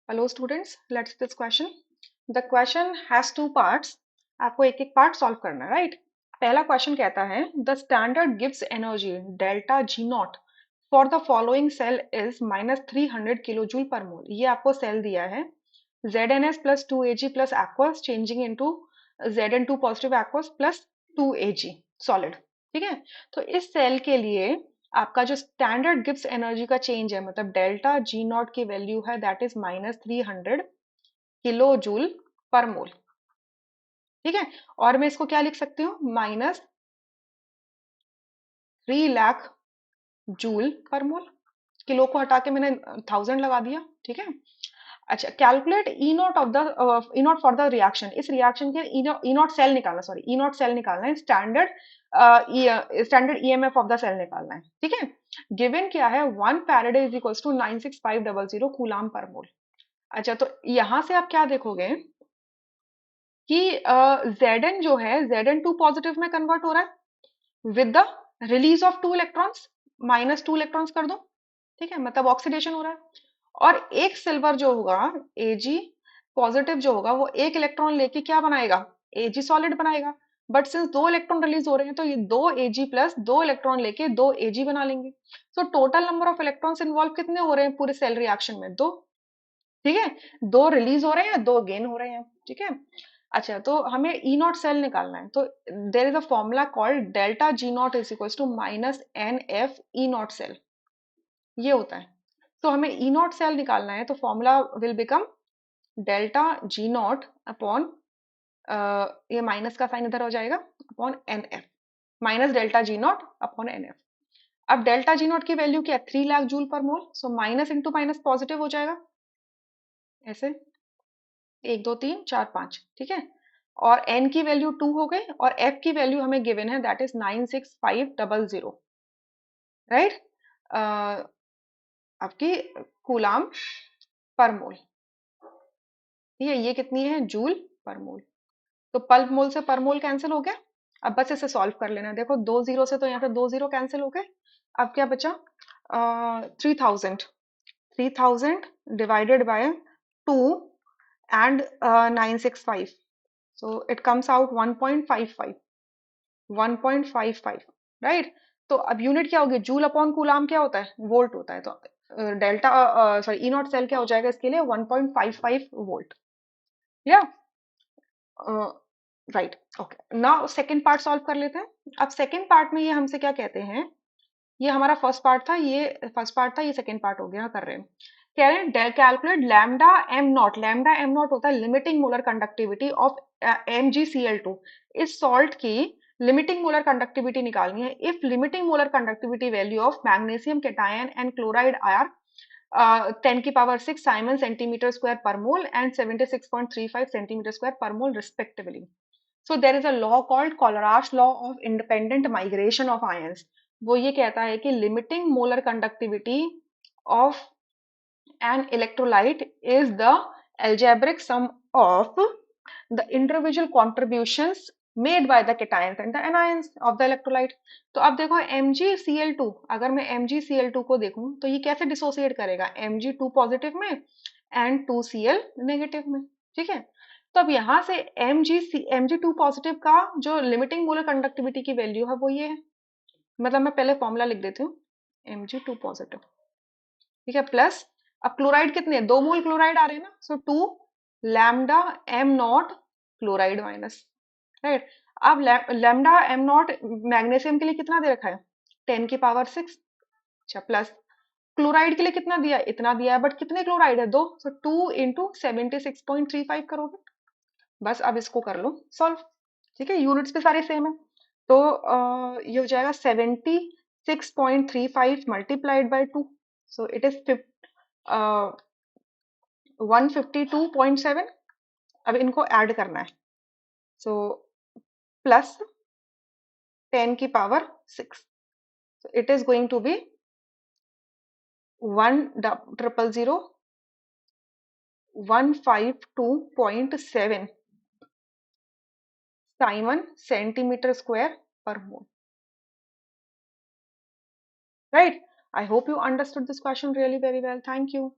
Hello students, let's see this question. The question has two parts. आपको एक एक part solve करना है, राइट? पहला क्वेश्चन कहता है द स्टैंडर्ड गिव्स energy delta G naught for the following cell is -300 kilo joule per mole. ये आपको सेल दिया है ZnS plus 2Ag plus aqueous changing into Zn2 positive aqueous plus 2Ag solid. ठीक है, तो इस सेल के लिए आपका जो स्टैंडर्ड गिब्स एनर्जी का चेंज है, मतलब डेल्टा जी नॉट की वैल्यू है that is -300 kilo joule per mole. ठीक है, और मैं इसको क्या लिख सकती हूँ, -3 लाख जूल पर मोल. किलो को हटा के मैंने 1000 लगा दिया. ठीक है, अच्छा, calculate E naught of the E naught for the reaction. इस रिएक्शन के ई नॉट सेल निकालना, सॉरी ई नॉट सेल निकालना है, standard EMF of the cell निकालना है. ठीक है, गिवन क्या है, 1 faraday is equals to 96500 coulomb per mole. अच्छा, तो यहां से आप क्या देखोगे कि Zn जो है Zn2 पॉजिटिव में कन्वर्ट हो रहा है with the release of 2 electrons, -2 electrons कर दो. ठीक है, मतलब ऑक्सीडेशन हो रहा है. और एक सिल्वर जो होगा Ag पॉजिटिव जो होगा वो एक इलेक्ट्रॉन लेके क्या बनाएगा, Ag सॉलिड बनाएगा. बट सिंस 2 इलेक्ट्रॉन रिलीज हो रहे हैं तो ये 2 Ag प्लस 2 इलेक्ट्रॉन लेके 2 Ag बना लेंगे. So total number of electrons involve कितने हो रहे हैं पूरे सेल रिएक्शन में, 2. ठीक है, 2 रिलीज हो रहे हैं, 2 गेन हो रहे हैं. ठीक है, अच्छा, तो हमें ई नॉट सेल निकालना है, तो there is a formula called delta G naught is equal to -NF E naught cell. ये होता है. तो हमें ई नॉट सेल निकालना है, तो formula will become delta G naught upon, ये माइनस का साइन इधर हो जाएगा, upon NF, minus delta G naught upon NF. अब डेल्टा जी नॉट की वैल्यू क्या है, 3 lakh joule per mole. So minus into minus positive हो जाएगा ऐसे, 1 2 3 4 5. ठीक है, और n की वैल्यू 2 हो गई और f की वैल्यू हमें गिवन है दैट इज 96500, राइट? आपकी कूलाम पर मोल. ठीक है, ये कितनी है, जूल पर मोल. तो पल्प मोल से पर मोल कैंसिल हो गया. अब बस इसे सॉल्व कर लेना. देखो 2 जीरो से तो यहाँ पे 2 जीरो कैंसिल हो गए. अब क्या बचा, 3000 divided by 2 and 965. So it comes out 1.55, 1.55, right? तो अब यूनिट क्या होगी, जूल अपॉन कूलाम क्या होता है, वोल्ट होता है. तो delta, sorry, E naught cell क्या हो जाएगा इसके लिए, 1.55 वोल्ट. या right, okay. Now second part solve कर लेते हैं. अब सेकंड पार्ट में ये हमसे क्या कहते हैं, ये हमारा फर्स्ट पार्ट था, ये फर्स्ट पार्ट था, ये सेकंड पार्ट हो गया. कर रहे हैं, कह रहे हैं calculate lambda am not. Lambda am not होता है limiting molar conductivity of MgCl2. इस सॉल्ट की लिमिटिंग मोलर कंडक्टिविटी निकालनी है. If limiting molar conductivity value of magnesium cation and chloride are 10⁶ Simon centimeter square per mole and 76.35 centimeter square per mole respectively. So there is a law called Colorage law of independent migration of ions. वो ये कहता है कि limiting molar conductivity of an electrolyte is the algebraic sum of the individual contributions made by the cations and the anions of the electrolyte. तो अब देखो MgCl2, अगर मैं MgCl2 को देखूं तो ये कैसे डिसोसिएट करेगा, Mg2 पॉजिटिव में एंड 2Cl नेगेटिव में. ठीक है, तो अब यहाँ से Mg2 पॉजिटिव का जो लिमिटिंग मोलर कंडक्टिविटी की वैल्यू है वो ये है. मतलब मैं पहले फॉर्मूला लिख देती हूँ, Mg2 पॉजिटिव. ठीक है, प्लस अब क्लोराइड कितने, 2 मोल क्लोराइड आ रहे हैं ना, सो 2 lambda am not chloride minus, right? अब लैम्डा एम नॉट मैग्नीशियम के लिए कितना दे रखा है, 10⁶. अच्छा, प्लस क्लोराइड के लिए कितना दिया है, इतना दिया है, बट कितने क्लोराइड है, 2. सो 2 इंटू 76.35 करोगे. बस अब इसको कर लो सॉल्व. ठीक है, यूनिट्स पे सारे सेम है. तो ये हो जाएगा 76.35 multiplied by 2. So it is 152.7. अब इनको ऐड करना है. So plus 10⁶. So it is going to be 152.7 Simon centimeter square per mole. Right? I hope you understood this question really very well. Thank you.